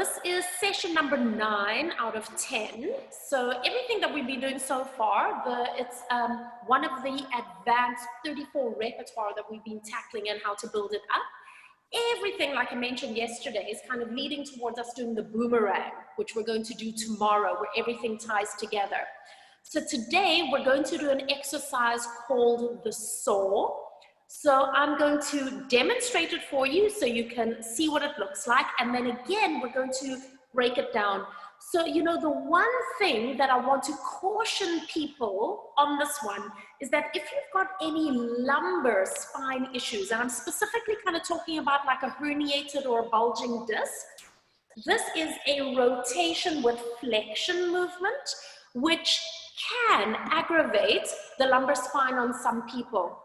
this is session number 9 out of 10. So everything that we've been doing so far, it's one of the advanced 34 repertoire that we've been tackling and how to build it up. Everything, like I mentioned yesterday, is kind of leading towards us doing the boomerang, which we're going to do tomorrow, where everything ties together. So today we're going to do an exercise called the saw. So I'm going to demonstrate it for you so you can see what it looks like. And then again, we're going to break it down. So, you know, the one thing that I want to caution people on this one is that if you've got any lumbar spine issues, and I'm specifically kind of talking about like a herniated or a bulging disc, this is a rotation with flexion movement, which can aggravate the lumbar spine on some people.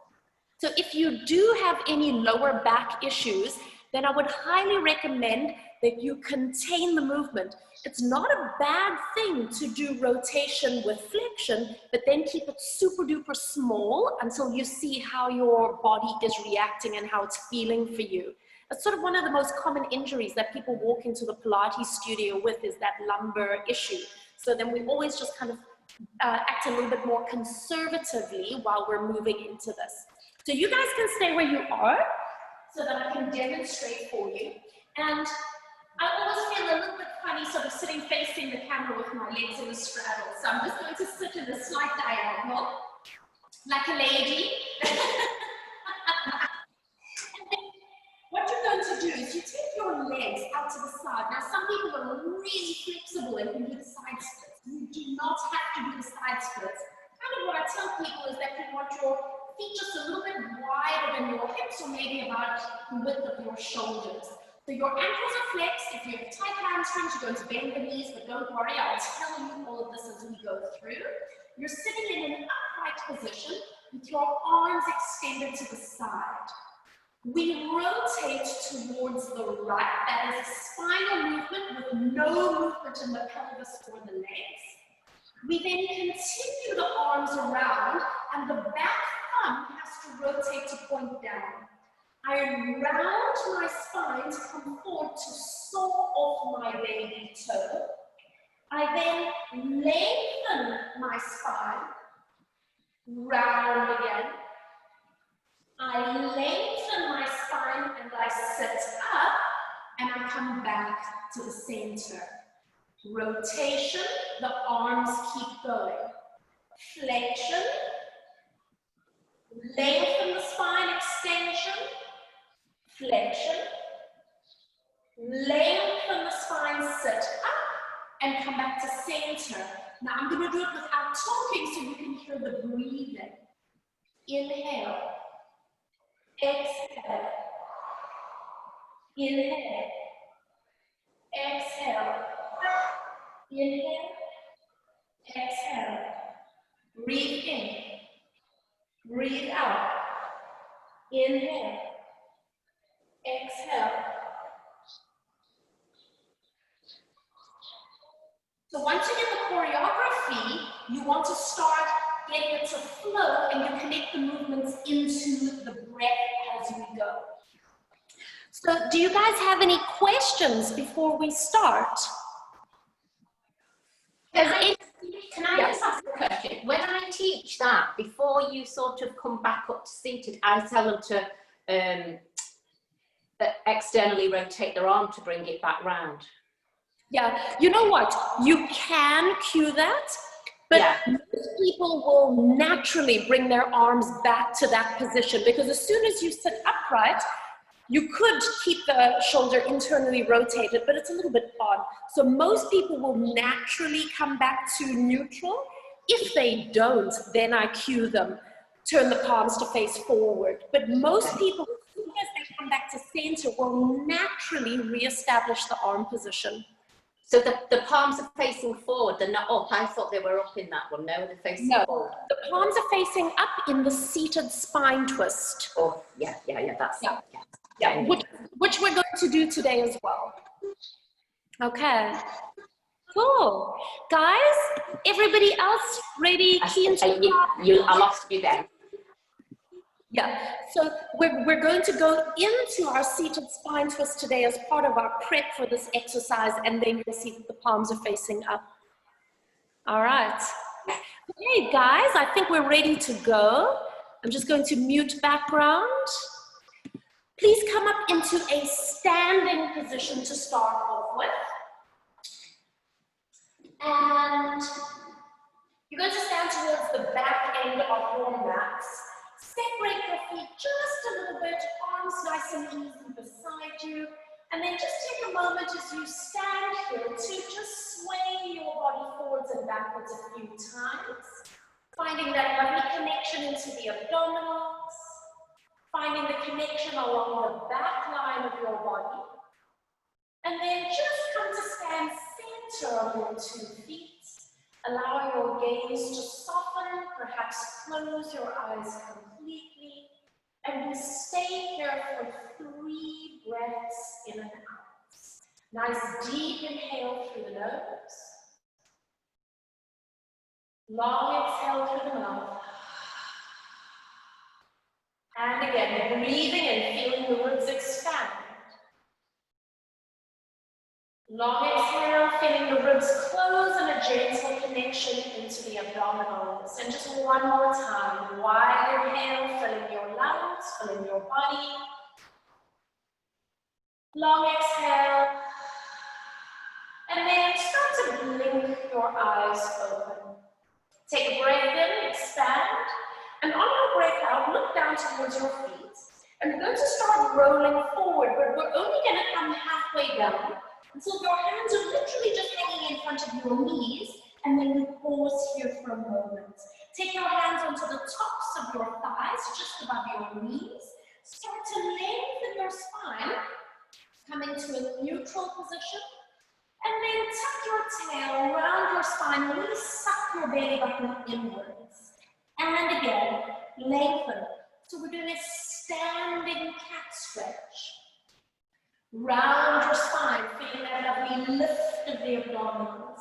So if you do have any lower back issues, then I would highly recommend that you contain the movement. It's not a bad thing to do rotation with flexion, but then keep it super duper small until you see how your body is reacting and how it's feeling for you. It's sort of one of the most common injuries that people walk into the Pilates studio with, is that lumbar issue. So then we always just kind of act a little bit more conservatively while we're moving into this. So you guys can stay where you are so that I can demonstrate for you. And I always feel a little bit funny sort of sitting facing the camera with my legs in a straddle. So I'm just going to sit in a slight diagonal, like a lady. And then what you're going to do is you take your legs out to the side. Now some people are really flexible and can do the side splits. You do not have to do the side splits. Kind of what I tell people is that you want your feet just a little bit wider than your hips, or maybe about the width of your shoulders. So your ankles are flexed. If you have tight hamstrings, you're going to bend the knees, but don't worry, I'll tell you all of this as we go through. You're sitting in an upright position with your arms extended to the side. We rotate towards the right. That is a spinal movement with no movement in the pelvis or the legs. We then continue the arms around, and the back thumb has to rotate to point down. I round my spine to come forward to saw off my baby toe. I then lengthen my spine, round again. I lengthen my spine and I sit up, and I come back to the center. Rotation, the arms keep going. Flexion, lengthen the spine, extension, flexion, lengthen the spine, sit up, and come back to center. Now I'm going to do it without talking so you can hear the breathing. Inhale, exhale, inhale, exhale, inhale, exhale, breathe in, breathe out, inhale, exhale. So once you get the choreography, you want to start getting it to flow, and you connect the movements into the breath as we go. So do you guys have any questions before we start? Can I just ask a question? When I teach that, before you sort of come back up to seated, I tell them to externally rotate their arm to bring it back round. Yeah, you know what? You can cue that, but most people will naturally bring their arms back to that position, because as soon as you sit upright, you could keep the shoulder internally rotated, but it's a little bit odd. So most people will naturally come back to neutral. If they don't, then I cue them, turn the palms to face forward. But most people, as soon as they come back to center, will naturally reestablish the arm position. So the palms are facing forward, they're not up. I thought they were up in that one. No, they're facing forward. The palms are facing up in the seated spine twist. Oh, yeah, that's yeah. Which we're going to do today as well. Okay. Cool. Guys, everybody else ready? Keen to I lost you then. Yeah, so we're going to go into our seated spine twist today as part of our prep for this exercise, and then you'll see that the palms are facing up. All right. Okay, guys, I think we're ready to go. I'm just going to mute background. Please come up into a standing position to start off with. And you're going to stand towards the back end of your mats. Separate your feet just a little bit, arms nice and easy beside you. And then just take a moment as you stand here to just sway your body forwards and backwards a few times. Finding that lovely connection into the abdominals. Finding the connection along the back line of your body. And then just come to stand center on your 2 feet. Allow your gaze to soften, perhaps close your eyes completely. And we stay here for 3 breaths in and out. Nice deep inhale through the nose. Long exhale through the mouth. And again, breathing and feeling the ribs expand. Long exhale, feeling the ribs close and a gentle connection into the abdominals. And just one more time. Wide inhale, filling your lungs, filling your body. Long exhale. And then start to blink your eyes open. Take a breath in, expand. And on your breath out, look down towards your feet. And we're going to start rolling forward, but we're only going to come halfway down until your hands are literally just hanging in front of your knees. And then we pause here for a moment. Take your hands onto the tops of your thighs, just above your knees. Start to lengthen your spine. Come into a neutral position. And then tuck your tail around your spine. Really suck your belly button inwards. And again, lengthen. So we're doing a standing cat stretch. Round your spine, feeling that lovely lift of the abdominals.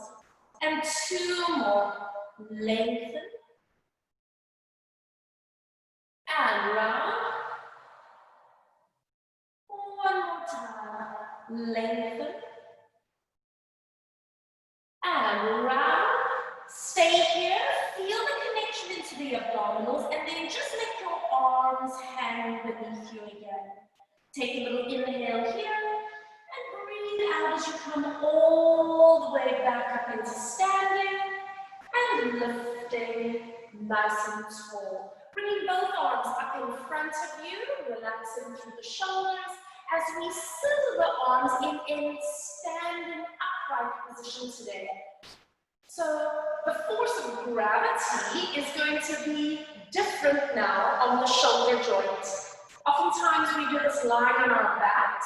And 2 more. Lengthen. And round. 1 more time. Lengthen. And round. Stay here. Feel the connection into the abdominals. And then just let your arms hang beneath you again. Take a little inhale here. And breathe out as you come all the way back up into standing. And lifting nice and tall. Bringing both arms up in front of you. Relaxing through the shoulders. As we center the arms in a standing upright position today. So the force of gravity is going to be different now on the shoulder joint. Oftentimes we do this lying on our backs,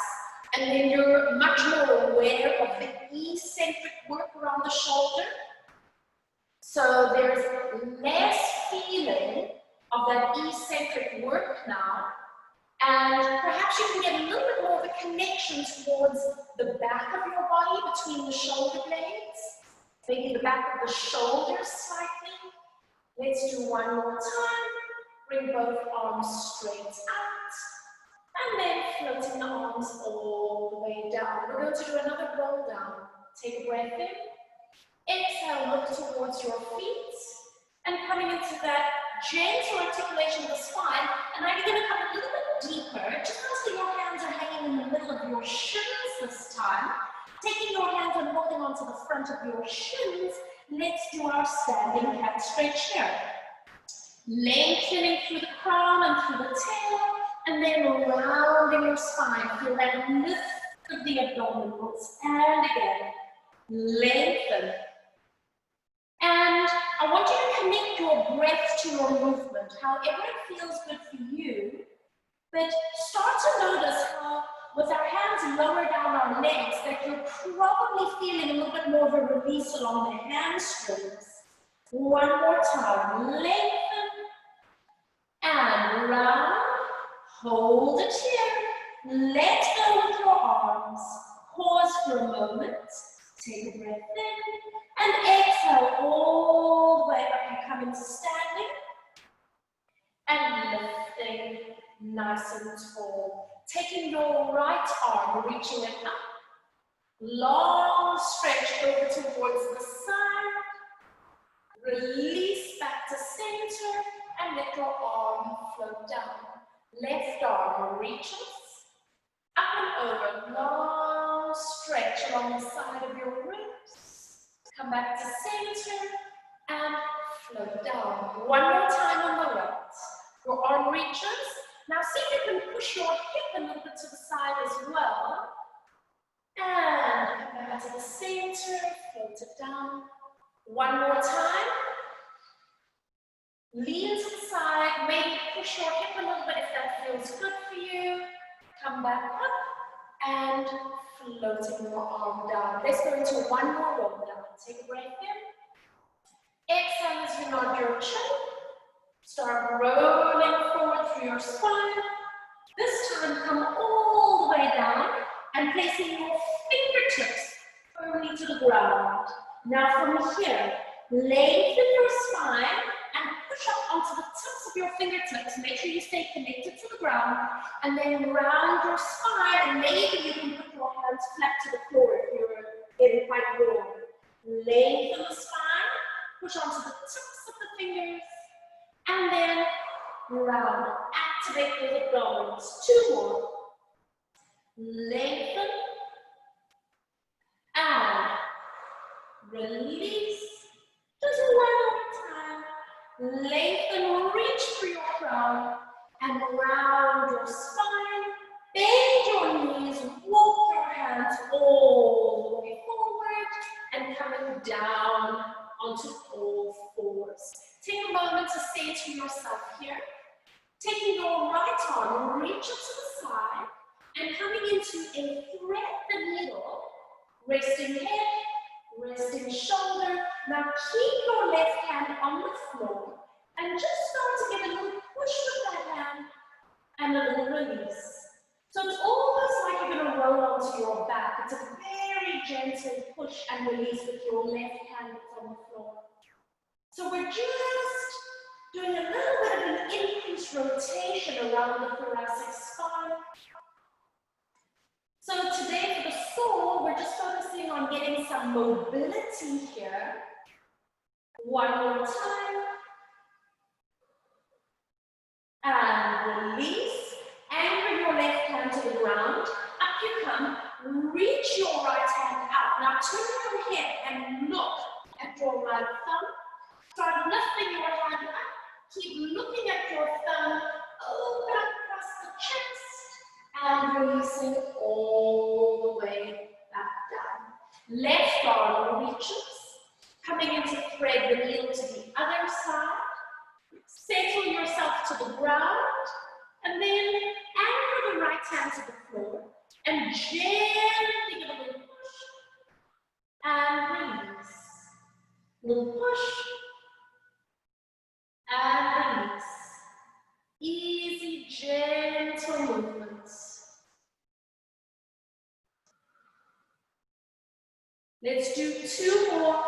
and then you're much more aware of the eccentric work around the shoulder. So there's less feeling of that eccentric work now. And perhaps you can get a little bit more of a connection towards the back of your body between the shoulder blades. Maybe the back of the shoulders slightly. Let's do 1 more time. Bring both arms straight out. And then floating the arms all the way down. We're going to do another roll down. Take a breath in. Exhale, look towards your feet. And coming into that gentle articulation of the spine. And now you're going to come a little bit deeper. Just notice that your hands are hanging in the middle of your shins this time. Taking your hands and holding onto the front of your shins, let's do our standing cat stretch here. Lengthening through the crown and through the tail, and then rounding your spine. Feel that lift of the abdominals. And again, lengthen. And I want you to connect your breath to your movement, however it feels good for you. But start to notice how, with our hands lower down our legs, that you're probably feeling a little bit more of a release along the hamstrings. 1 more time. Lengthen. And round. Hold it here. Let go with your arms. Pause for a moment. Take a breath in. And exhale all the way up and come into standing. And lifting. nice and tall. Taking your right arm, reaching it up. Long stretch over towards the side. Release back to center and let your arm float down. Left arm reaches up and over. Long stretch along the side of your ribs. Come back to center and float down. One more time on the right. Your arm reaches. Now see if you can push your hip a little bit to the side as well. And come back to the center, float it down. One more time. Lean to the side, maybe push your hip a little bit if that feels good for you. Come back up and floating your arm down. Let's go into one more roll down. Take a breath in. Exhale as you nod your chin. Start rolling forward through your spine. This time come all the way down and placing your fingertips firmly to the ground. Now from here, lengthen your spine and push up onto the tips of your fingertips. Make sure you stay connected to the ground and then round your spine, and maybe you can put your hands flat to the floor if you're getting quite warm. Lengthen the spine, push onto the tips of the fingers, and then round. Activate those abdominals. Two more. Lengthen and release. Just one more time. Lengthen, reach for your crown and round your spine. Bend your knees, walk your hands all the way forward and coming down onto all fours. Take a moment to say to yourself here, taking your right arm, reach it to the side and coming into a thread the needle, resting head, resting shoulder. Now keep your left hand on the floor and just start to get a little push with that hand and a little release. So it's almost like you're going to roll onto your back. It's a very gentle push and release with your left hand that's on the floor. So we're just doing a little bit of an increased rotation around the thoracic spine. So today for the soul, we're just focusing on getting some mobility here. One more time. And release. Anchor your left hand to the ground. Up you come. Reach your right hand out. Now turn your head and look at your right thumb. Start lifting your hand up. Keep looking at your thumb. Open up across the chest. And releasing all the way back down. Left arm reaches. Coming into thread the needle to the other side. Settle yourself to the ground. And then anchor the right hand to the floor. And gently give a little push. And release. Little push. And release. Easy, gentle movements. Let's do two more.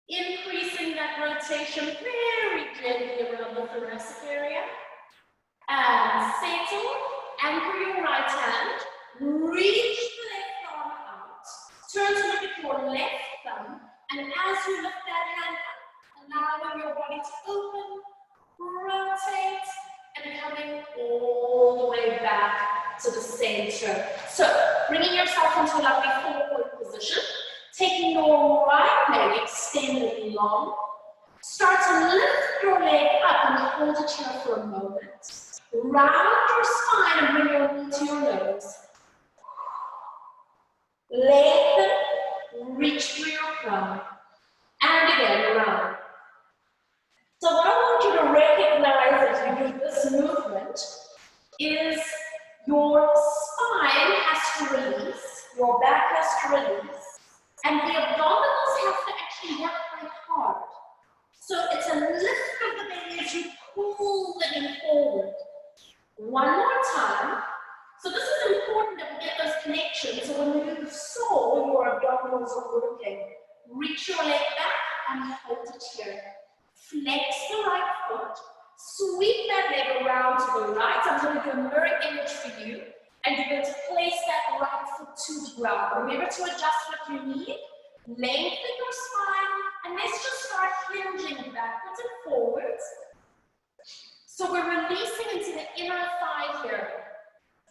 Increasing that rotation very gently around the thoracic area. And settle. Anchor your right hand. Reach the left arm out. Turn to look at your left thumb. And as you lift that hand up, allowing your body to open, rotate, and coming all the way back to the center. So, bringing yourself into a lovely four-point position. Taking your right leg, extend it long. Start to lift your leg up and hold it here for a moment. Round your spine and bring your knee to your nose. Lengthen, reach through your crown. And again, round. So what I want you to recognize as you do this movement is your spine has to release, your back has to release, and the abdominals have to actually work quite hard. So it's a lift of the belly as you pull the knee forward. One more time. So this is important that we get those connections. So when we do the soul, your abdominals are working. Reach your leg back and hold it here. Flex the right foot. Sweep that leg around to the right. I'm going to do a mirror image for you. And you're going to place that right foot to the ground. Remember to adjust what you need. Lengthen your spine. And let's just start hinging backwards and forwards. So we're releasing into the inner thigh here.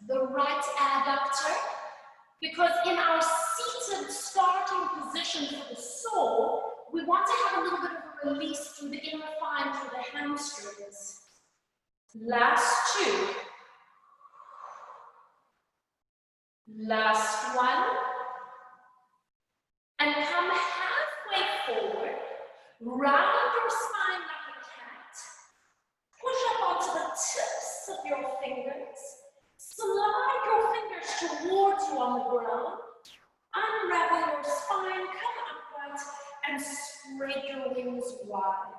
The right adductor. Because in our seated starting position for the soul, we want to have a little bit of a release through the inner thigh and through the hamstrings. Last two. Last one. And come halfway forward. Round your spine like a cat. Push up onto the tips of your fingers. Slide your fingers towards you on the ground. Unravel your spine, come upright, and spread your wings wide.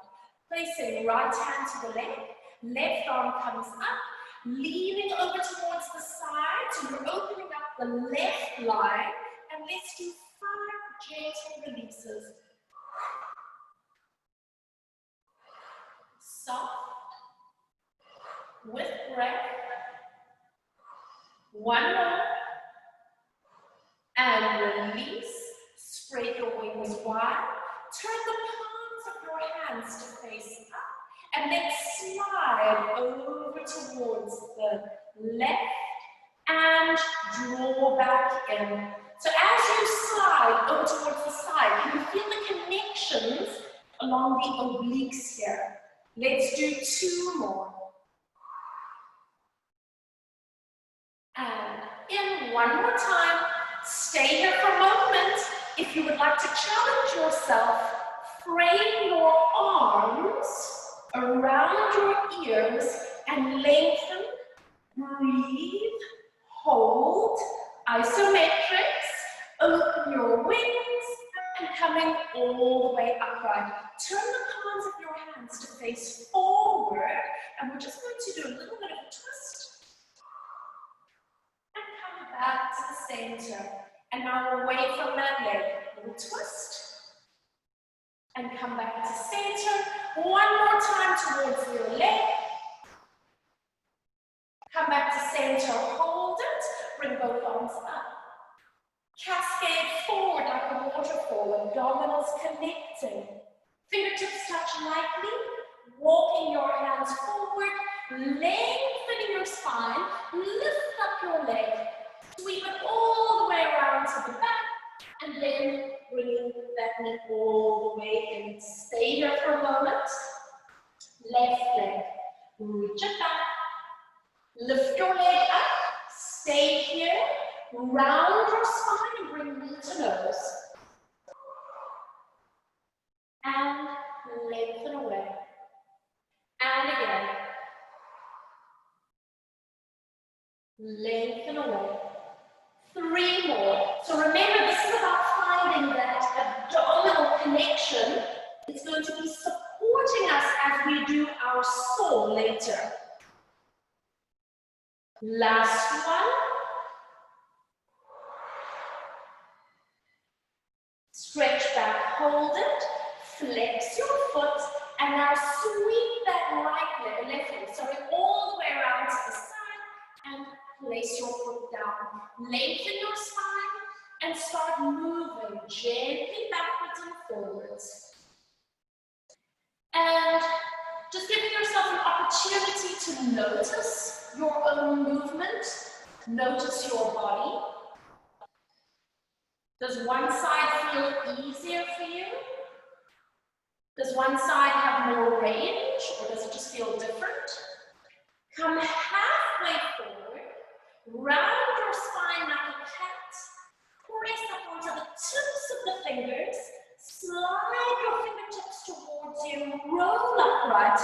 Placing right hand to the leg, left arm comes up, leaning over towards the side, so you're opening up the left line, and let's do 5 gentle releases. Soft, with breath. One more. And release. Spread your wings wide. Turn the palms of your hands to face up. And then slide over towards the left and draw back in. So as you slide over towards the side, you can feel the connections along the obliques here. Let's do 2 more. And in one more time. Stay here for a moment. If you would like to challenge yourself, frame your arms around your ears and lengthen. Breathe, hold, isometrics, open your wings, and coming all the way upright. Turn the palms of your hands to face forward, and we're just going to do a little bit of a twist. Back to the center. And now away from that leg. A little twist. And come back to center. One more time towards your leg. Come back to center. Hold it. Bring both arms up. Cascade forward like a waterfall. Abdominals connecting. Fingertips touch lightly. Walking your hands forward. Lengthening your spine. Lift up your leg. Sweep it all the way around to the back, and then bring that knee all the way in. Stay here for a moment. Left leg, reach it back. Lift your leg up. Stay here. Round your spine and bring knee to nose. And lengthen away. And again. Lengthen away. 3 more. So remember, this is about finding that abdominal connection. It's going to be supporting us as we do our soul later. Last one. Stretch back, hold it, flex your foot, and now sweep that right leg, left leg, sorry, all the way around to the side, and place your foot down. Lengthen your spine and start moving gently backwards and forwards. And just giving yourself an opportunity to notice your own movement, notice your body. Does one side feel easier for you? Does one side have more range, or does it just feel different? Come halfway forward. Round your spine like a cat. Press up onto the tips of the fingers. Slide your fingertips towards you. Roll upright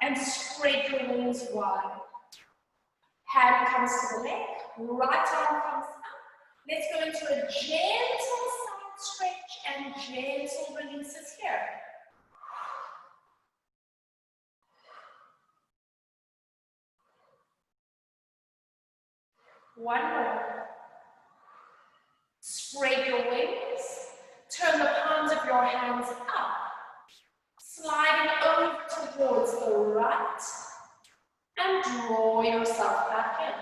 and spread your wings wide. Hand comes to the leg. Right arm comes up. Let's go into a gentle side stretch and gentle releases here. One more. Spread your wings. Turn the palms of your hands up. Sliding over towards the right and draw yourself back in.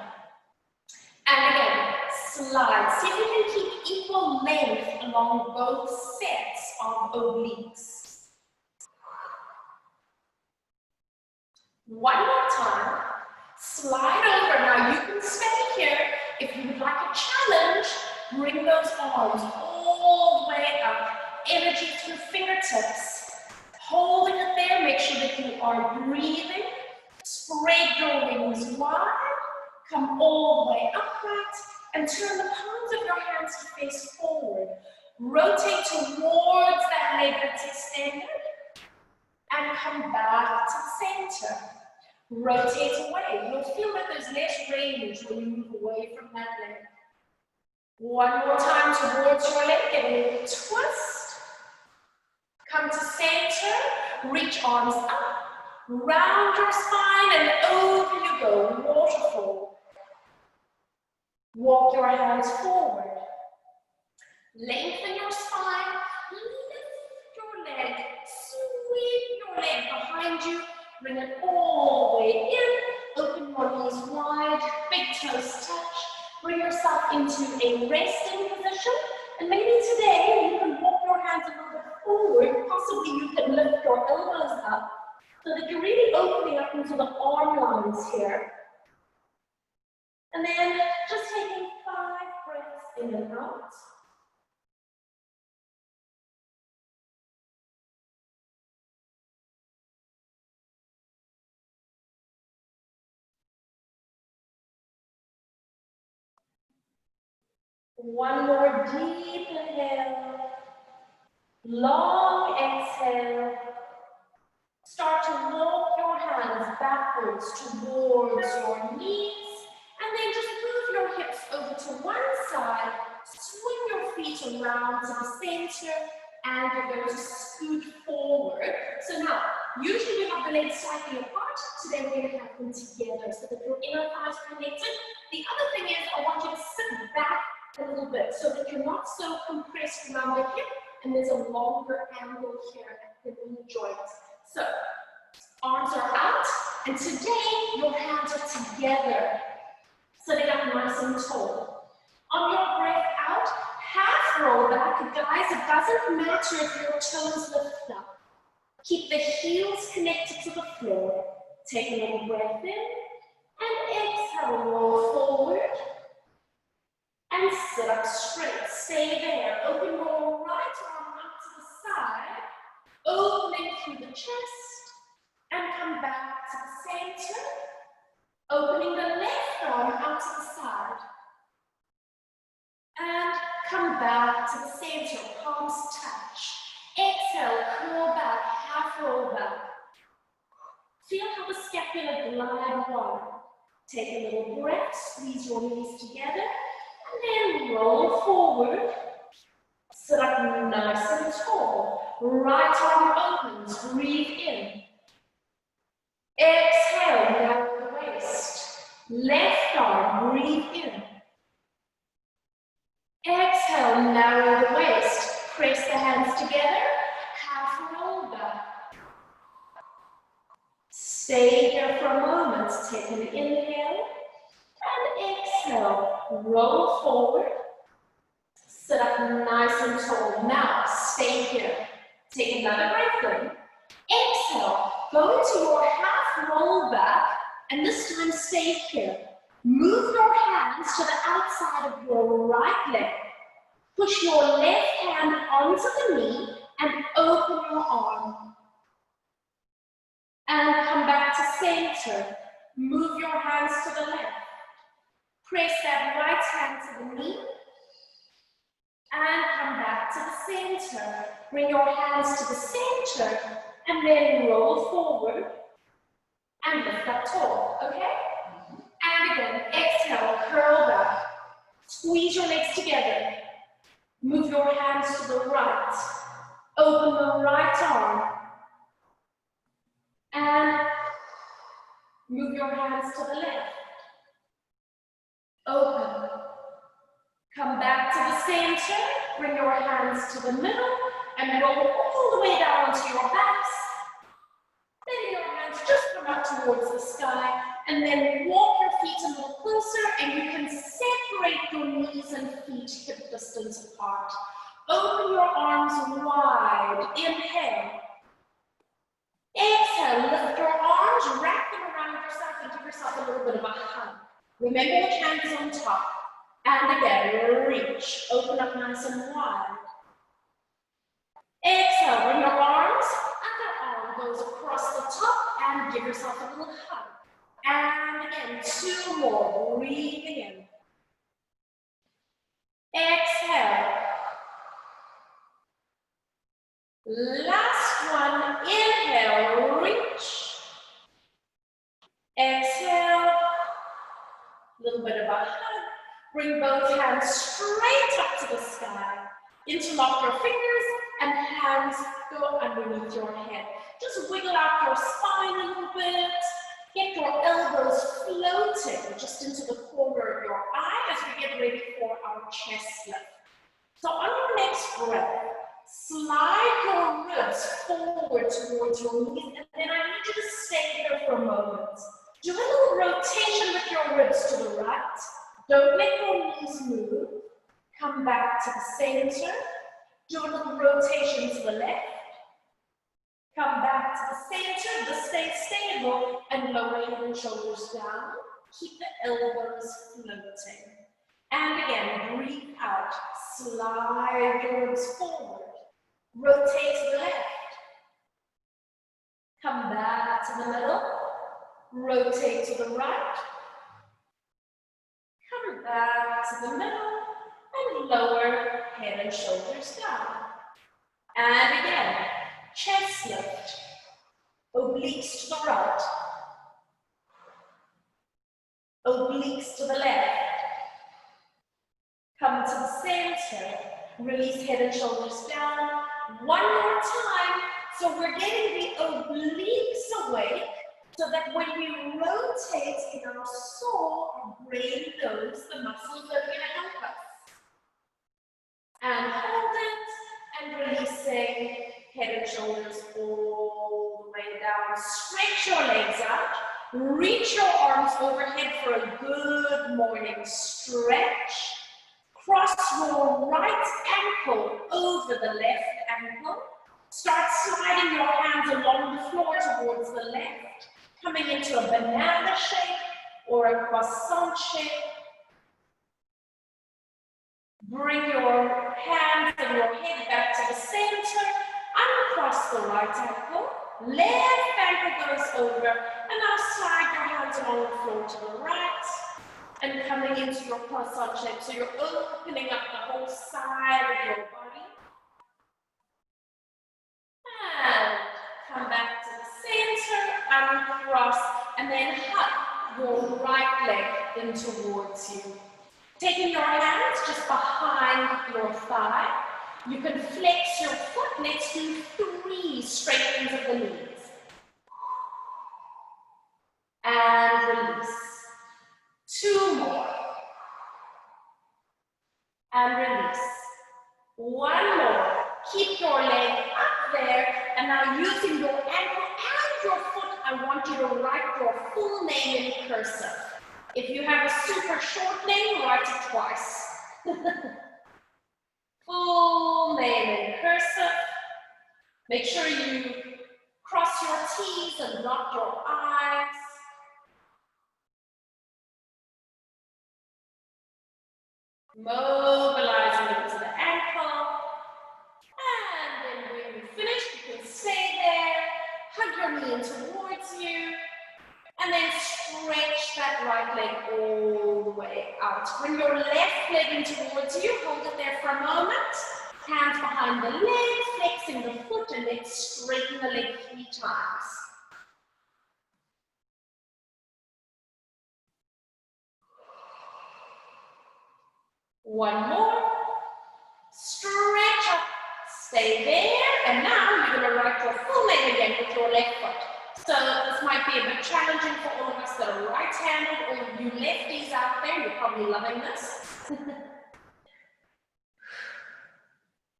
And again, slide. See if you can keep equal length along both sets of obliques. One more time. Slide over. Now you can stay here. If you would like a challenge, bring those arms all the way up. Energy through fingertips. Holding it there. Make sure that you are breathing. Spread your wings wide. Come all the way upright. And turn the palms of your hands to face forward. Rotate towards that leg that's extended. And come back to the center. Rotate away. You'll feel that there's less range when you move away from that leg. One more time towards your leg. Get a little twist. Come to center. Reach arms up. Round your spine and over you go. Waterfall. Walk your hands forward. Lengthen your spine. Lift your leg. Sweep your leg behind you. Bring it all the way in. Open your knees wide. Big toes touch. Bring yourself into a resting position. And maybe today you can walk your hands a little bit forward. Possibly you can lift your elbows up so that you're really opening up into the arm lines here. And then just taking 5 breaths in and out. One more deep inhale, long exhale. Start to walk your hands backwards towards your knees, and then just move your hips over to one side, swing your feet around to the center, and you're going to scoot forward. So now, usually we have the legs slightly apart, today we're going to have them together so that your inner thighs are connected. The other thing is, I want you to sit back a little bit so that you're not so compressed around the hip and there's a longer angle here at the knee joint. So, arms are out, and today your hands are together, sitting up nice and tall. On your breath out, half roll back. Guys, it doesn't matter if your toes lift up. Keep the heels connected to the floor. Take a little breath in, and exhale, roll forward. And sit up straight. Stay there. Open your right arm out to the side. Opening through the chest. And come back to the center. Opening the left arm out to the side. And come back to the center. Palms touch. Exhale. Curl back. Half roll back. Feel how the scapula glide wide. Take a little breath. Squeeze your knees together. And then roll forward, sit up nice and tall. Right arm opens, breathe in. Exhale, narrow the waist. Left arm, breathe in. Exhale, narrow the waist. Press the hands together, half roll back. Stay here for a moment, take an inhale. And exhale, roll forward, sit up nice and tall. Now, stay here. Take another breath in. Exhale, go into your half roll back, and this time stay here. Move your hands to the outside of your right leg. Push your left hand onto the knee and open your arm. And come back to center. Move your hands to the left. Press that right hand to the knee and come back to the center. Bring your hands to the center and then roll forward and lift up tall, okay? And again, exhale, curl back. Squeeze your legs together. Move your hands to the right. Open the right arm. And move your hands to the left. Open. Come back to the center. Bring your hands to the middle and roll all the way down onto your backs. Then your hands just come up towards the sky And then walk your feet a little closer, and you can separate your knees and feet hip distance apart. Open your arms wide. Inhale. Exhale, lift your arms, wrap them around yourself, and give yourself a little bit of a hug. Remember the hands on top. And again, reach. Open up nice and wide. Exhale, bring your arms, underarm goes across the top, and give yourself a little hug. And again, 2 more, breathing in. Exhale. Last one, inhale, reach. Exhale, a little bit of a hug. Bring both hands straight up to the sky. Interlock your fingers and hands go underneath your head. Just wiggle out your spine a little bit. Get your elbows floating just into the corner of your eye as we get ready for our chest lift. So on your next breath, slide your ribs forward towards your knees, and then I need you to stay there for a moment. Do a little rotation with your ribs to the right. Don't let your knees move. Come back to the center. Do a little rotation to the left. Come back to the center. This stays stable, and lower head and shoulders down. Keep the elbows floating. And again, breathe out. Slide your ribs forward. Rotate to the left. Come back to the middle. Rotate to the right. Come back to the middle. And lower head and shoulders down. And again, chest lift. Obliques to the right. Obliques to the left. Come to the center. Release head and shoulders down. One more time. So we're getting the obliques awake so that when we rotate in our soul, our brain knows the muscles that are going to help us. And hold it, and releasing head and shoulders all the way down. Stretch your legs out. Reach your arms overhead for a good morning stretch. Cross your right ankle over the left ankle. Start sliding your hands along the floor towards the left, coming into a banana shape or a croissant shape. Bring your hands and your head back to the center. Uncross the right ankle. Left ankle goes over. And now slide your hands along the floor to the right. And coming into your croissant shape. So you're opening up the whole side of your body. And come back to the center. Uncross. And then hug your right leg in towards you. Taking your hands just behind your thigh, you can flex your foot. Let's do 3 straightens of the knees. And release. 2 more. And release. 1 more. Keep your leg up there. And now using your ankle and your foot, I want you to write your full name in cursive. If you have a super short name, write it twice. Full name in cursive. Make sure you cross your T's and dot your I's. Mobilizing into the ankle. And then when you finish, you can stay there. Hug your knee in towards you. And then stretch that right leg all the way out. Bring your left leg in towards you. Hold it there for a moment. Hands behind the leg, flexing the foot, and then straighten the leg 3 times. One more. Stretch up. Stay there. And now you're going to write your full name again with your left foot. So this might be a bit challenging for all of us that are right-handed. All of you lefties out there, you're probably loving this.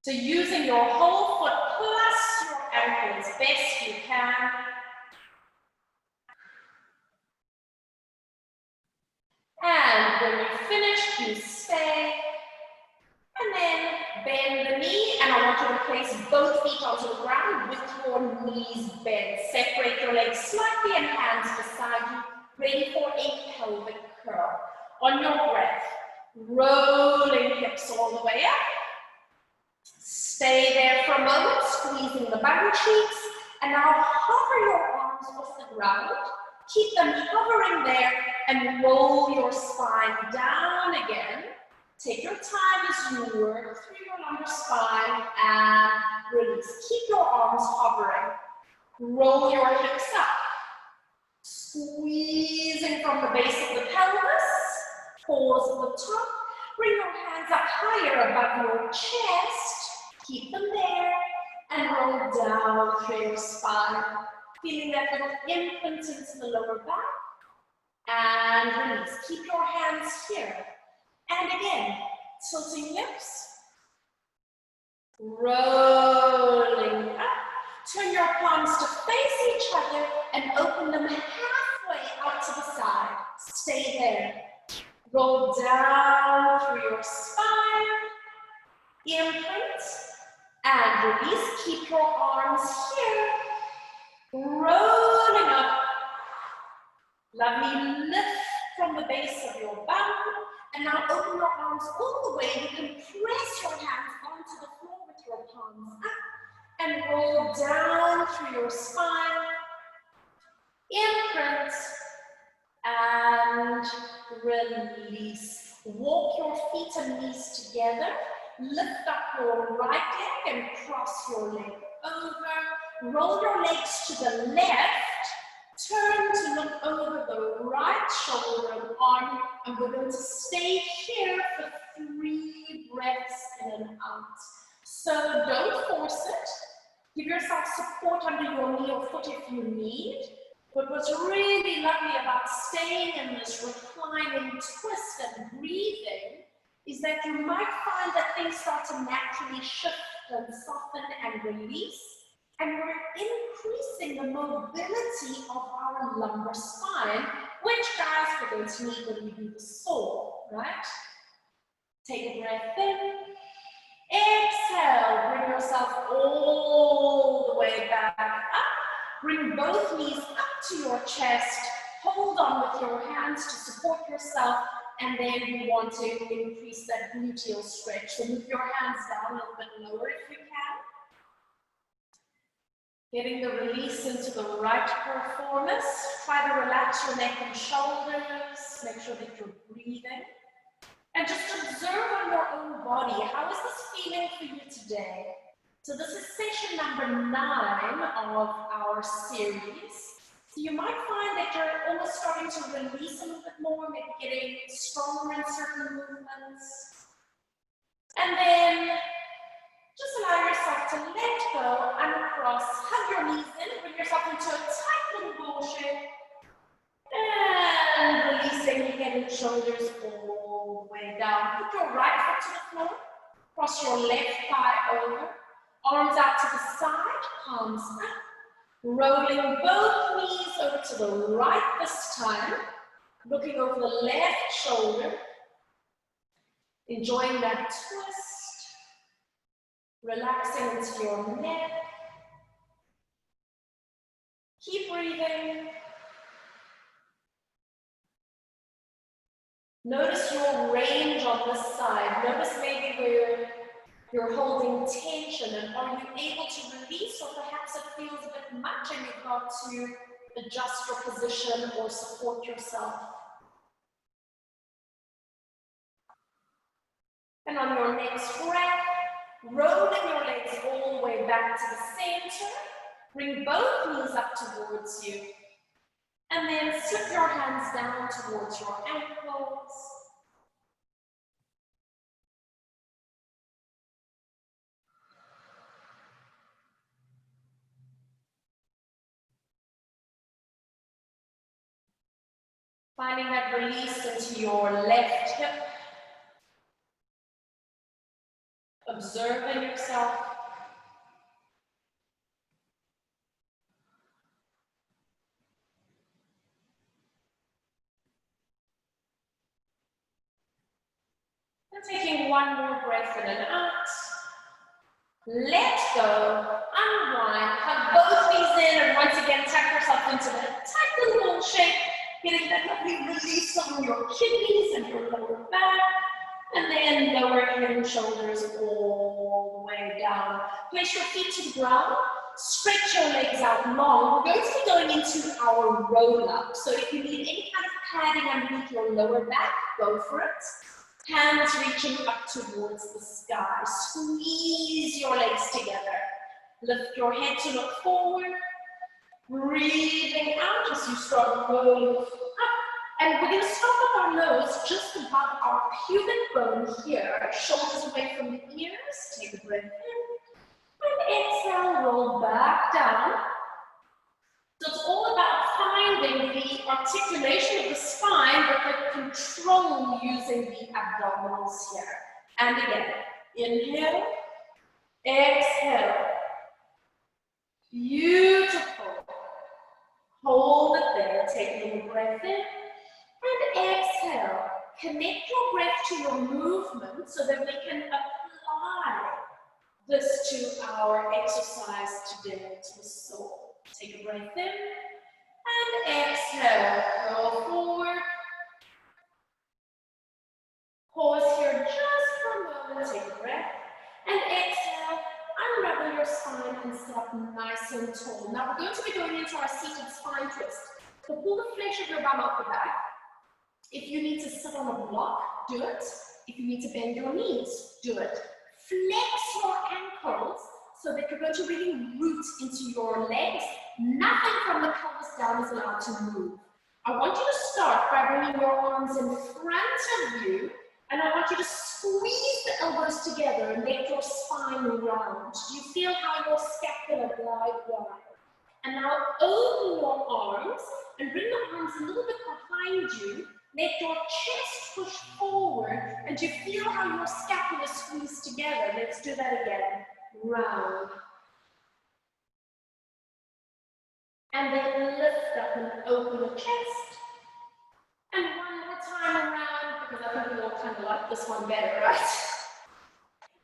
So using your whole foot plus your ankle as best you can. And when you finish, you stay. And then bend the knee, and I want you to place both feet onto the ground with your knees bent. Separate your legs slightly and hands beside you, ready for a pelvic curl. On your breath, rolling hips all the way up. Stay there for a moment, squeezing the bum cheeks, and now hover your arms off the ground. Keep them hovering there and roll your spine down again. Take your time as you work through your lumbar spine and release. Keep your arms hovering. Roll your hips up. Squeezing from the base of the pelvis. Pause at the top. Bring your hands up higher above your chest. Keep them there. And roll down through your spine. Feeling that little imprint into the lower back. And release. Keep your hands here. And again, tilting hips, rolling up. Turn your palms to face each other and open them halfway out to the side. Stay there. Roll down through your spine, imprint, and release. Keep your arms here, rolling up. Lovely lift from the base of your bum. And now open your arms all the way. You can press your hands onto the floor with your palms up and roll down through your spine. Imprint and release. Walk your feet and knees together. Lift up your right leg and cross your leg over. Roll your legs to the left. Turn to look over the right shoulder and arm, and we're going to stay here for 3 breaths in and out. So don't force it. Give yourself support under your knee or foot if you need. But what's really lovely about staying in this reclining twist and breathing is that you might find that things start to naturally shift and soften and release. And we're increasing the mobility of our lumbar spine, which, guys, we're going to need when we do the saw, right? Take a breath in. Exhale. Bring yourself all the way back up. Bring both knees up to your chest. Hold on with your hands to support yourself. And then you want to increase that gluteal stretch. So move your hands down a little bit lower if you can. Getting the release into the right performance. Try to relax your neck and shoulders. Make sure that you're breathing. And just observe on your own body. How is this feeling for you today? So this is session number 9 of our series. So you might find that you're almost starting to release a little bit more, maybe getting stronger in certain movements. And then just allow yourself to let go, uncross, hug your knees in, bring yourself into a tight little bowl shape. And releasing, getting the shoulders all the way down. Put your right foot to the floor, cross your left thigh over, arms out to the side, palms up. Rolling both knees over to the right this time, looking over the left shoulder, enjoying that twist. Relaxing into your neck. Keep breathing. Notice your range on this side. Notice maybe where you're holding tension, and are you able to release, or perhaps it feels a bit much and you've got to adjust your position or support yourself. And on your next breath, rolling your legs all the way back to the center. Bring both knees up towards you. And then slip your hands down towards your ankles. Finding that release into your left hip. Observing yourself. one more breath in and out. Let go, unwind, hug both knees in, and once again tuck yourself into that tight little ball shape, getting that lovely release on your kidneys and your lower back, and then lower head and shoulders all the way down. Place your feet to the ground, stretch your legs out long. We're going to be going into our roll up, so if you need any kind of padding underneath your lower back, go for it. Hands reaching up towards the sky. Squeeze your legs together. Lift your head to look forward. Breathing out as you start rolling up. And we're going to start with our nose just above our pubic bone here. Shoulders away from the ears. Take a breath in. And exhale, roll back down. So it's all about finding the articulation of the spine, but the control using the abdominals here. And again, inhale, exhale. Beautiful. Hold it there, taking a breath in, and exhale. Connect your breath to your movement so that we can apply this to our exercise today, to the soul. Take a breath in, and exhale. Roll forward. Pause here just for a moment, take a breath, and exhale. Unravel your spine and sit up nice and tall. Now we're going to be going into our seated spine twist. So pull the flesh of your bum out the back. If you need to sit on a block, do it. If you need to bend your knees, do it. Flex your ankles so that you're going to really root into your legs. Nothing from the pelvis down is allowed to move. I want you to start by bringing your arms in front of you, and I want you to squeeze the elbows together and let your spine round. Do you feel how your scapula glide wide? And now open your arms and bring the arms a little bit behind you. Let your chest push forward, and you feel how your scapula squeeze together. Let's do that again. Round. And then lift up and open the chest. And one more time around, because I think we all kind of like this one better, right?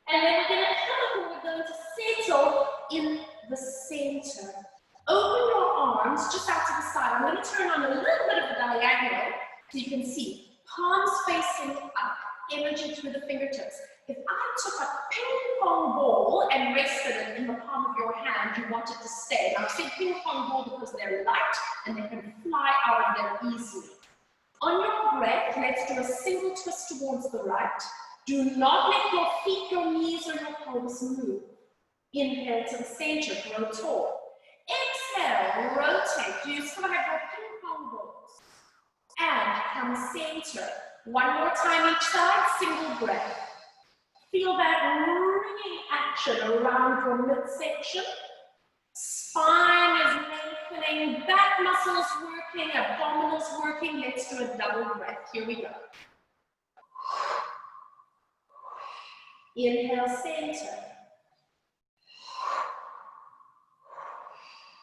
And then we're going to come up and we're going to settle in the center. Open your arms just out to the side. I'm going to turn on a little bit of a diagonal so you can see. Palms facing up, energy through the fingertips. If I took a ping pong ball and rested it in the palm of your hand, you want it to stay. Now I say ping pong ball because they're light and they can fly out of there easily. On your breath, let's do a single twist towards the right. Do not let your feet, your knees, or your palms move. Inhale to the center, grow tall. Exhale, rotate. Do you still have your ping pong balls? And come center. One more time each side, single breath. Feel that ringing action around your midsection. Spine is lengthening, back muscles working, abdominals working. Let's do a double breath. Here we go. Inhale, center.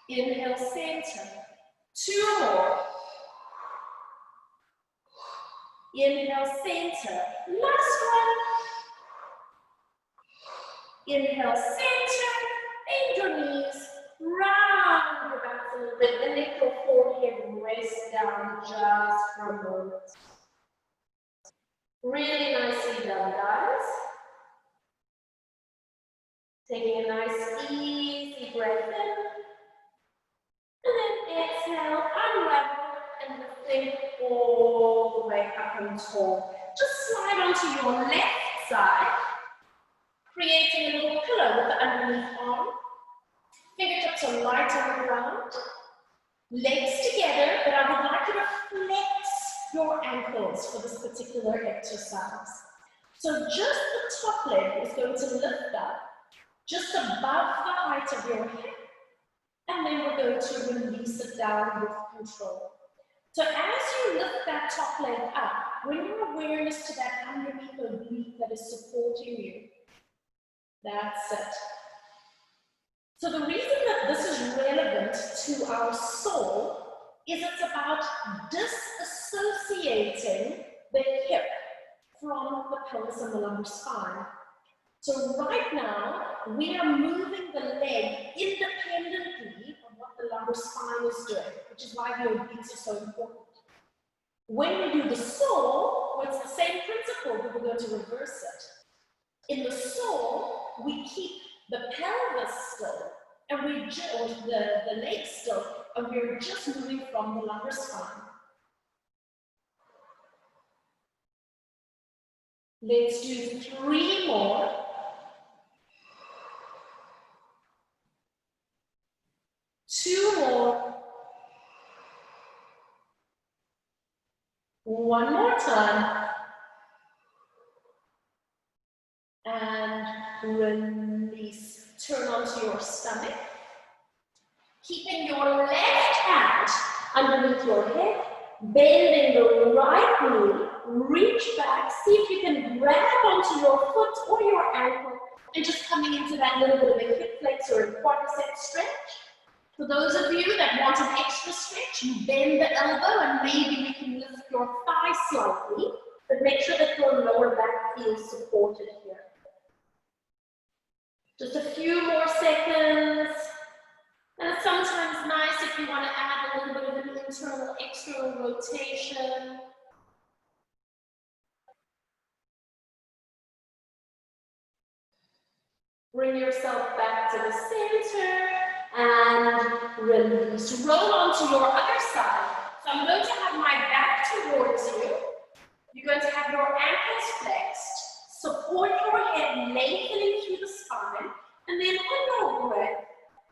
Inhale, center. Two more. Inhale, center. Last one. Inhale, center. Bend your knees. Round your back a little bit. Then let your forehead rest down just for a moment. Really nicely done, guys. Taking a nice, easy breath in. And then exhale, unravel, and lifting all the way up and tall. Just slide onto your left side, creating a little pillow with the underneath arm. Fingertips are light on the ground. Legs together, but I would like you to flex your ankles for this particular exercise. So just the top leg is going to lift up just above the height of your hip. And then we're going to release it down with control. So as you lift that top leg up, bring your awareness to that underneath oblique that is supporting you. That's it. So the reason that this is relevant to our soul is it's about disassociating the hip from the pelvis and the lumbar spine. So right now, we are moving the leg independently of what the lumbar spine is doing, which is why the obliques are so important. When we do the saw, well, it's the same principle, but we're going to reverse it. In the saw, we keep the pelvis still, and or the leg still, and we're just moving from the lumbar spine. Let's do 3 more. 2 more. 1 more time. And release. Turn onto your stomach. Keeping your left hand underneath your head. Bending the right knee. Reach back. See if you can grab onto your foot or your ankle. And just coming into that little bit of a hip flexor and quadricep stretch. For those of you that want an extra stretch, you bend the elbow and maybe you can lift your thigh slightly, but make sure that your lower back feels supported here. Just a few more seconds. And it's sometimes nice if you want to add a little bit of an internal, external rotation. Bring yourself back to the center and release. Roll onto your other side. So I'm going to have my back towards you. You're going to have your ankles flexed. Support your head, lengthening through the spine. And then on your breath,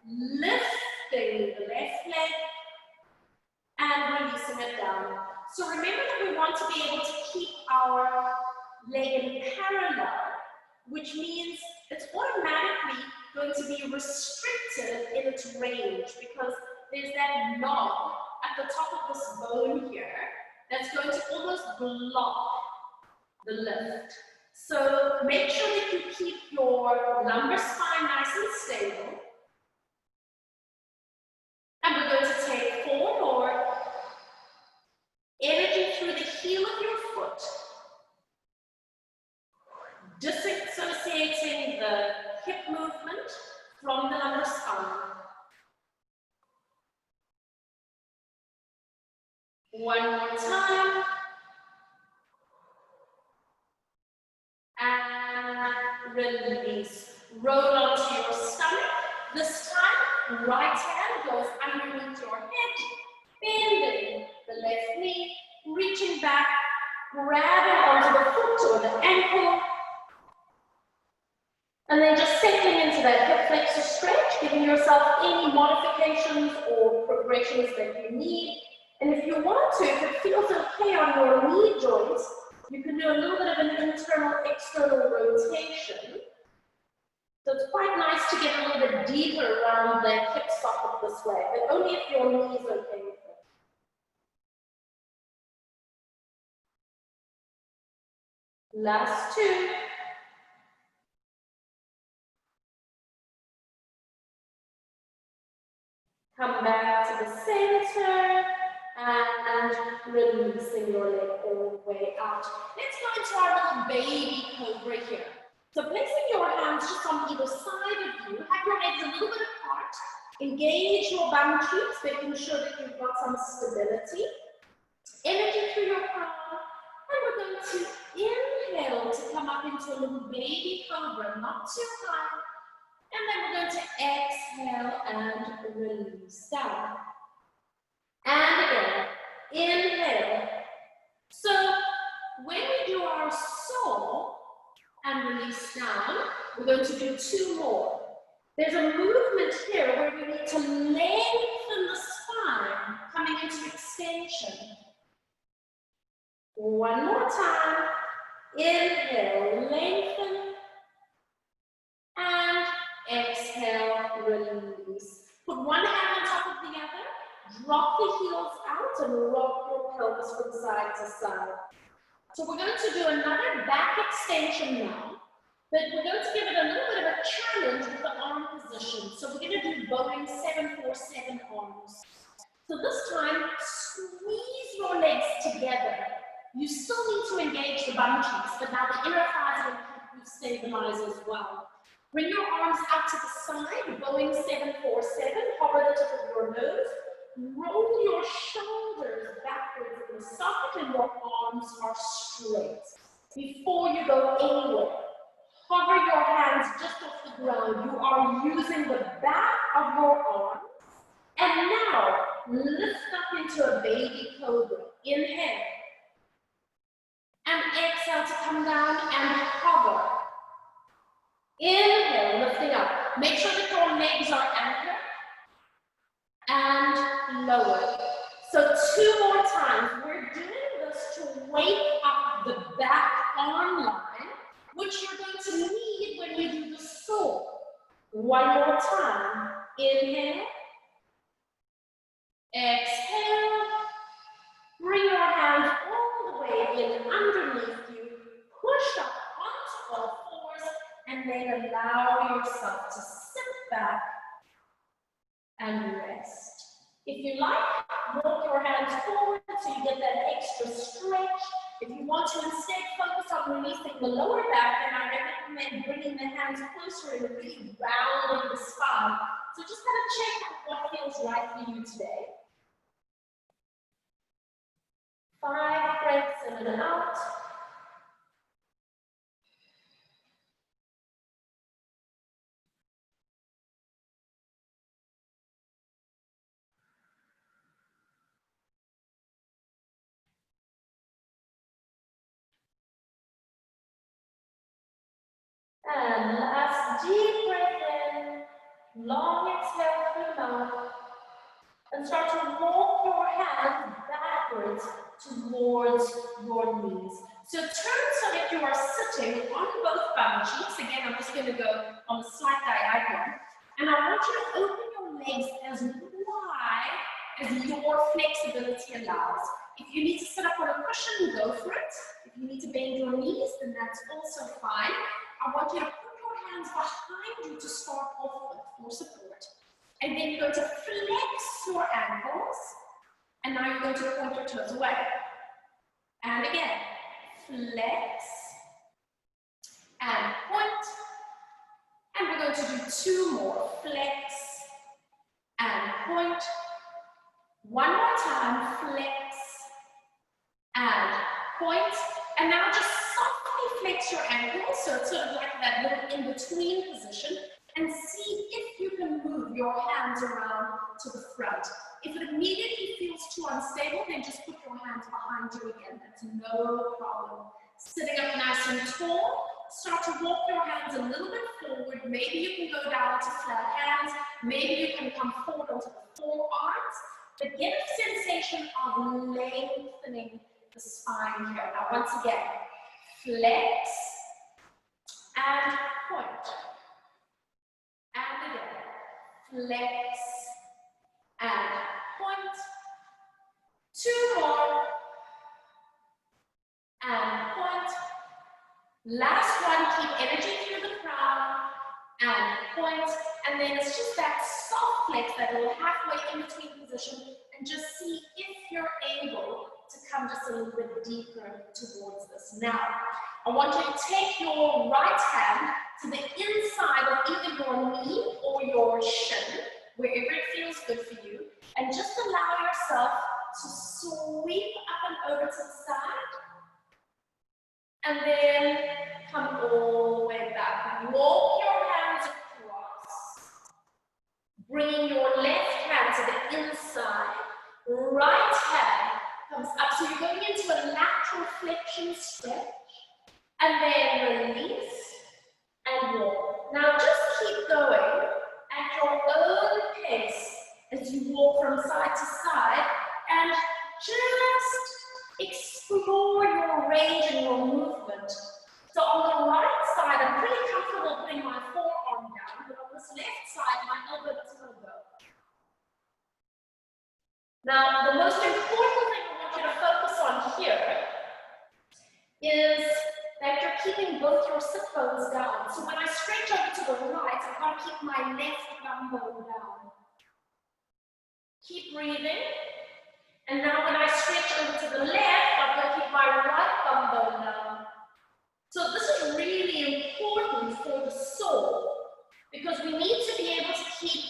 lifting the left leg and releasing it down. So remember that we want to be able to keep our leg in parallel, which means it's automatically going to be restricted in its range because there's that knob at the top of this bone here that's going to almost block the lift. So make sure that you keep your lumbar spine nice and stable. And we're going to take 4 more. Energy through the heel of your foot. Disassociating the hip movement from the lumbar spine. 1 more time. And release. Roll onto your stomach. This time, right hand goes underneath your head, bending the left knee, reaching back, grabbing onto the foot or the ankle, and then just settling into that hip flexor stretch, giving yourself any modifications or progressions that you need. And if you want to, if it feels okay on your knee joints, you can do a little bit of an internal, external rotation. So it's quite nice to get a little bit deeper around the hip socket this way, but only if your knee is okay with it. Last 2. Come back to the center and releasing your leg all the way out. Let's go into our little baby cobra here. So placing your hands just on either side of you, have your legs a little bit apart, engage your bum cheeks, making sure that you've got some stability. Energy through your crown, and we're going to inhale to come up into a little baby cobra, not too high. And then we're going to exhale and release down. And again, inhale. So when we do our saw and release down, we're going to do 2 more. There's a movement here where we need to lengthen the spine, coming into extension. 1 more time. Inhale, lengthen. And exhale, release. Put one hand on top of the other. Drop the heels out and rock your pelvis from side to side. So we're going to do another back extension now, but we're going to give it a little bit of a challenge with the arm position. So we're going to do bowing 747 arms. So this time, squeeze your legs together. You still need to engage the bum cheeks, but now the inner thighs will help you stabilize as well. Bring your arms out to the side, going 747, hover the tip of your nose. Roll your shoulders backwards in the socket and your arms are straight. Before you go anywhere, hover your hands just off the ground. You are using the back of your arms. And now, lift up into a baby cobra. Inhale. And exhale to come down and hover. Inhale, lifting up. Make sure that your legs are anchored. And lower. So 2 more times. We're doing this to wake up the back arm line, which you're going to need when you do the soul. One more time. Inhale. Exhale. Bring your hands all the way in underneath you. Push up onto all fours and then allow yourself to sit back and rest. If you like, walk your hands forward so you get that extra stretch. If you want to instead focus on releasing the lower back, then I recommend bringing the hands closer and really rounding the spine. So just kind of check out what feels right for you today. 5 breaths in and out. And last deep breath in, long exhale through the mouth, and start to walk your hands backwards towards your knees. So turn so that you are sitting on both bum cheeks. Again, I'm just going to go on a slight diagonal. And I want you to open your legs as wide as your flexibility allows. If you need to sit up on a cushion, go for it. If you need to bend your knees, then that's also fine. I want you to put your hands behind you to start off with for support. And then you're going to flex your ankles. And now you're going to point your toes away. And again, flex and point. And we're going to do 2 more. Flex and point. One more time. Flex and point. And now just softly flex your ankles. So it's sort of like that little in-between position. And see if you can move your hands around to the front. If it immediately feels too unstable, then just put your hands behind you again. That's no problem. Sitting up nice and tall, start to walk your hands a little bit forward. Maybe you can go down to flat hands. Maybe you can come forward onto the forearms. But get a sensation of lengthening the spine here. Now, once again, flex and point. And again, flex and point. 2 more. And point. Last one, keep energy through the crown. And point. And then it's just that soft flex, that little halfway in between position. And just see if you're able to come just a little bit deeper towards this. Now, I want you to take your right hand to the inside of either your knee or your shin, wherever it feels good for you, and just allow yourself to sweep up and over to the side, and then come all the way back. Walk your hands across, bringing your left hand to the inside, right hand comes up, so you're going into a lateral flexion stretch, and then release and walk. Now just keep going at your own pace as you walk from side to side, and just explore your range and your movement. So on the right side, I'm pretty comfortable putting my forearm down, but on this left side, my elbow doesn't go. Now, the most important thing I want you to focus on here is that you're keeping both your sit bones down. So when I stretch over to the right, I've got to keep my left thumb bone down. Keep breathing. And now when I stretch over to the left, I've got to keep my right bum bone down. So this is really important for the soul because we need to be able to keep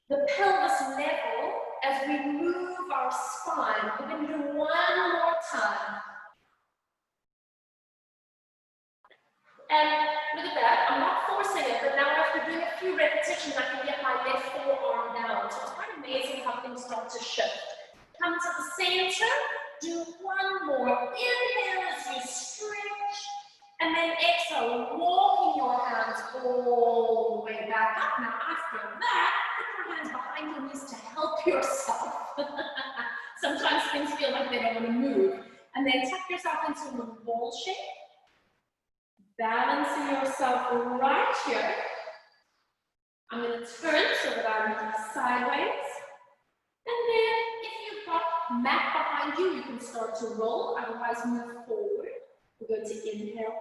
the pelvis level as we move our spine. We're going to do one more time. And look at that, I'm not forcing it, but now after doing a few repetitions, I can get my left forearm down. So it's quite amazing how things start to shift. Come to the center, do one more. Inhale as you stretch, and then exhale, walking your hands all the way back up. Now after that, put your hands behind your knees to help yourself. Sometimes things feel like they don't want to move. And then tuck yourself into the ball shape. Balancing yourself right here. I'm going to turn so that I'm sideways. And then if you've got mat behind you, you can start to roll, otherwise move forward. We're going to inhale up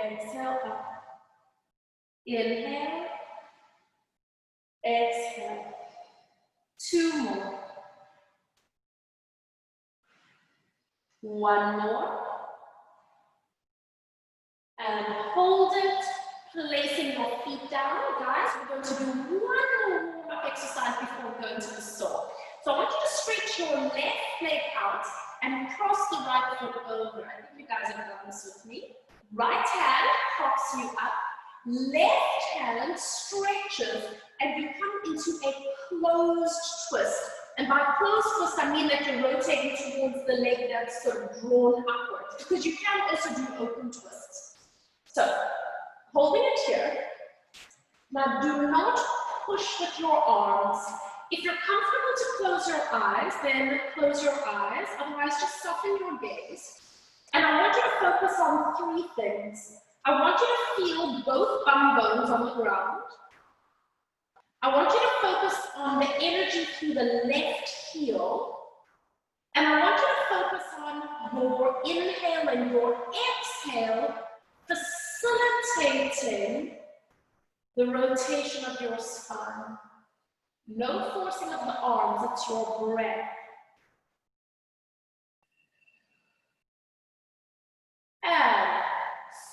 and exhale up. Inhale, exhale. Two more. One more. And hold it, placing your feet down. Guys, we're going to do one more warm-up exercise before we go into the soul. So I want you to stretch your left leg out and cross the right foot over. I think you guys have done this with me. Right hand props you up, left hand stretches, and you come into a closed twist. And by closed twist, I mean that you're rotating towards the leg that's sort of drawn upwards, because you can also do open twists. So, holding it here. Now do not push with your arms. If you're comfortable to close your eyes, then close your eyes. Otherwise, just soften your gaze. And I want you to focus on three things. I want you to feel both bum bones on the ground. I want you to focus on the energy through the left heel. And I want you to focus on your inhale and your exhale, facilitating the rotation of your spine. No forcing of the arms, it's your breath. And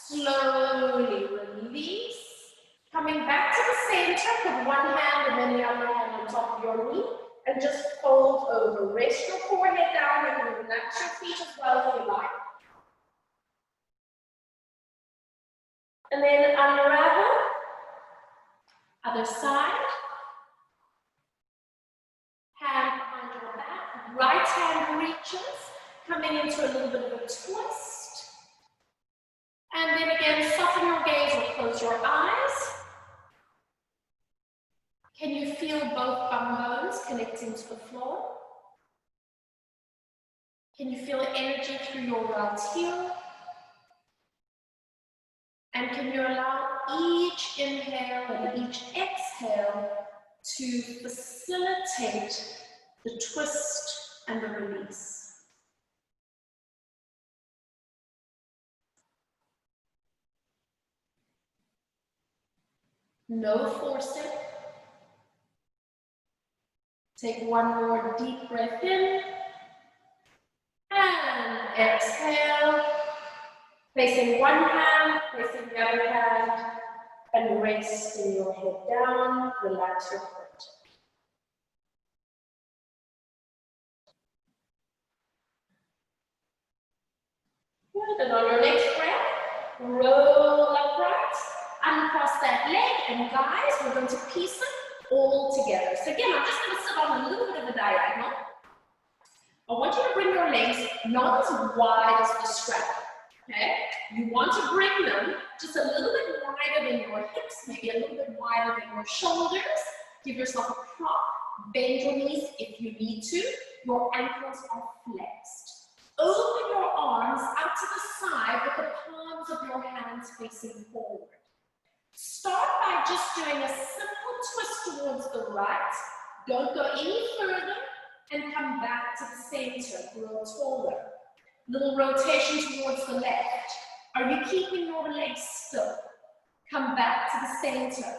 slowly release. Coming back to the center, put one hand and then the other hand on top of your knee. And just fold over. Rest your forehead down. You can relax your feet as well if you like. And then unravel. Other side. Hand behind your back. Right hand reaches. Coming into a little bit of a twist. And then again, soften your gaze or close your eyes. Can you feel both bum bones connecting to the floor? Can you feel energy through your right heel? And can you allow each inhale and each exhale to facilitate the twist and the release? No forcing. Take one more deep breath in. And exhale. Placing one hand, placing the other hand, and resting your head down. Relax your foot. Good. And on your next breath, roll upright, uncross that leg, and guys, we're going to piece it all together. So again, I'm just going to sit on a little bit of a diagonal. I want you to bring your legs not as wide as the strap. Okay? You want to bring them just a little bit wider than your hips, maybe a little bit wider than your shoulders. Give yourself a prop. Bend your knees if you need to. Your ankles are flexed. Open your arms out to the side with the palms of your hands facing forward. Start by just doing a simple twist towards the right. Don't go any further and come back to the center. Grow taller. Little rotation towards the left. Are you keeping your legs still? Come back to the center.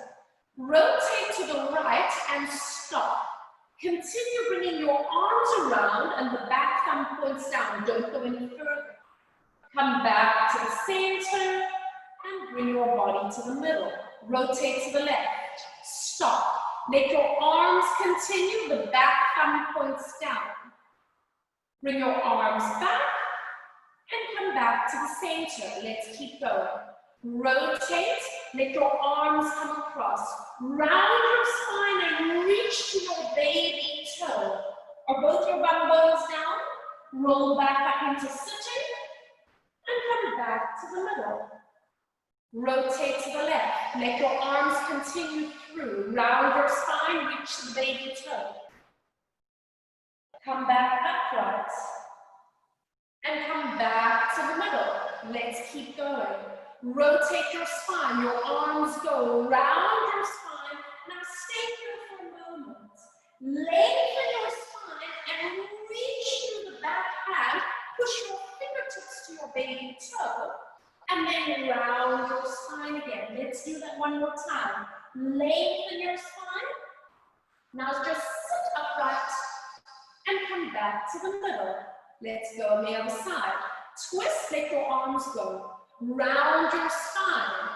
Rotate to the right and stop. Continue bringing your arms around and the back thumb points down. Don't go any further. Come back to the center and bring your body to the middle. Rotate to the left. Stop. Let your arms continue. The back thumb points down. Bring your arms back and come back to the center. Let's keep going. Rotate. Let your arms come across. Round your spine and reach to your baby toe. Are both your bum bones down? Roll back up into sitting and come back to the middle. Rotate to the left. Let your arms continue through. Round your spine, reach to the baby toe. Come back upright. And come back to the middle. Let's keep going. Rotate your spine. Your arms go around your spine. Now stay here for a moment. Lengthen your spine and reach through the back hand. Push your fingertips to your baby toe. And then round your spine again. Let's do that one more time. Lengthen your spine. Now just sit upright and come back to the middle. Let's go on the other side. Twist, let your arms go. Round your spine.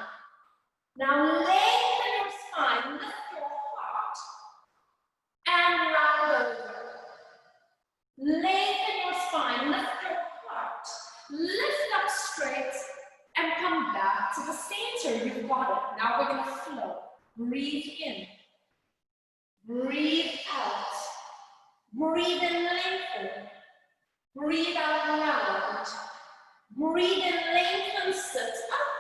Now lengthen your spine, lift your heart, and round over. Lengthen your spine, lift your heart, lift up straight, and come back to the center. You've got it. Now we're going to flow. Breathe in. Breathe out. Breathe in, lengthen. Breathe out, round. Breathe in, lengthen, sit up.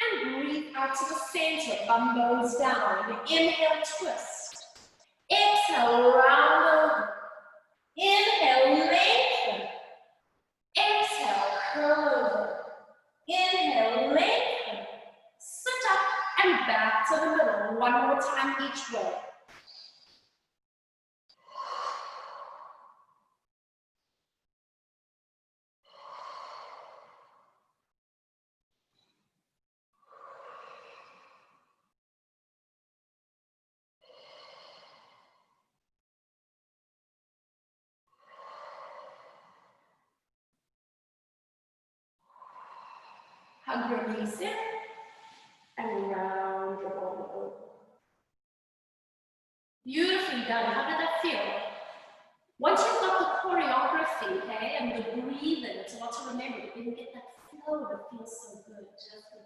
And breathe out to the center. Bum bones down. Inhale, twist. Exhale, round over. Inhale, lengthen. Exhale, curl over. Inhale, lengthen. Sit up and back to the middle. One more time each way. Hug your knees in and round your body over. Beautifully done. How did that feel? Once you've got the choreography, okay, and the breathing, it's a lot to remember. You didn't get that flow that feels so good. Just the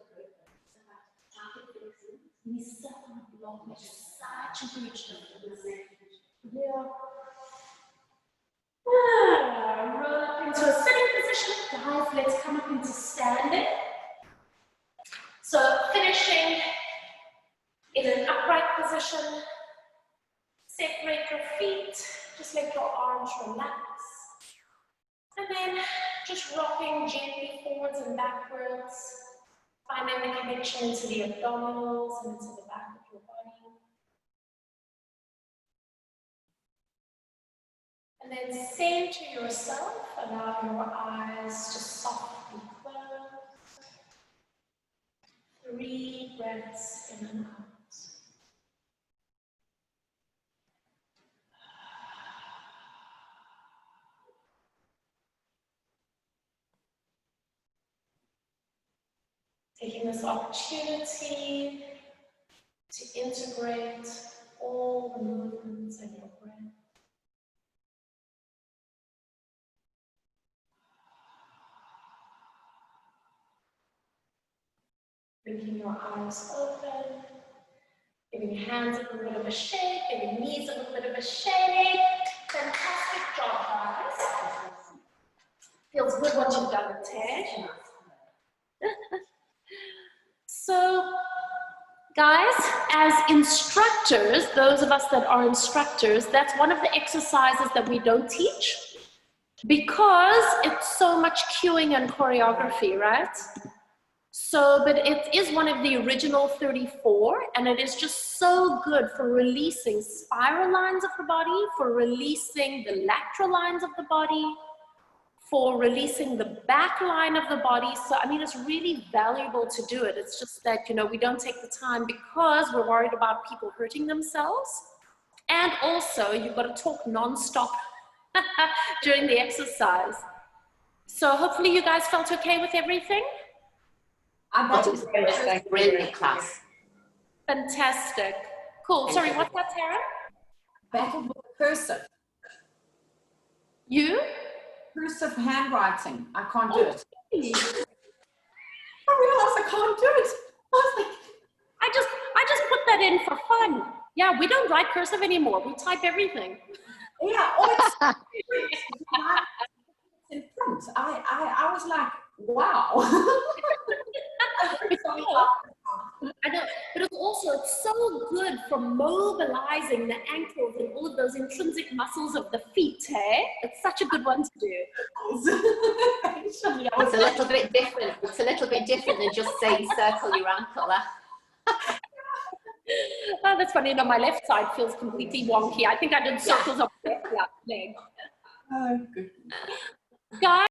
breathing. We sit on the block, which is such a huge difference. Yeah. Roll up into a sitting position. Guys, let's come up into standing. So finishing in an upright position, separate your feet, just let your arms relax. And then just rocking gently forwards and backwards, finding the connection into the abdominals and into the back of your body. And then center yourself, allow your eyes to softly close. 3 breaths in and out. Taking this opportunity to integrate all the movements in your breath. Blinking your eyes open, giving hands a little bit of a shake, giving knees a little bit of a shake. Fantastic job, guys. Feels good what you've done, Tej. So, guys, as instructors, those of us that are instructors, that's one of the exercises that we don't teach because it's so much cueing and choreography, right? So, but it is one of the original 34, and it is just so good for releasing spiral lines of the body, for releasing the lateral lines of the body, for releasing the back line of the body. So, I mean, it's really valuable to do it. It's just that, you know, we don't take the time because we're worried about people hurting themselves. And also, you've got to talk non-stop during the exercise. So hopefully you guys felt okay with everything. That was a brilliant class. Fantastic. Cool. Sorry, what's that, Tara? Battled with cursive. You? Cursive handwriting. I can't do it. Hey. I realized I can't do it. I was like, I just put that in for fun. Yeah, we don't write cursive anymore. We type everything. yeah, oh, it's in print. I was like, wow. I know, but it's also, it's so good for mobilizing the ankles and all of those intrinsic muscles of the feet, hey? It's such a good one to do. It's a little bit different. It's a little bit different than just saying circle your ankle. Oh, that's funny. No, my left side feels completely wonky. I think I did circles on my left leg. Oh, good. Guys,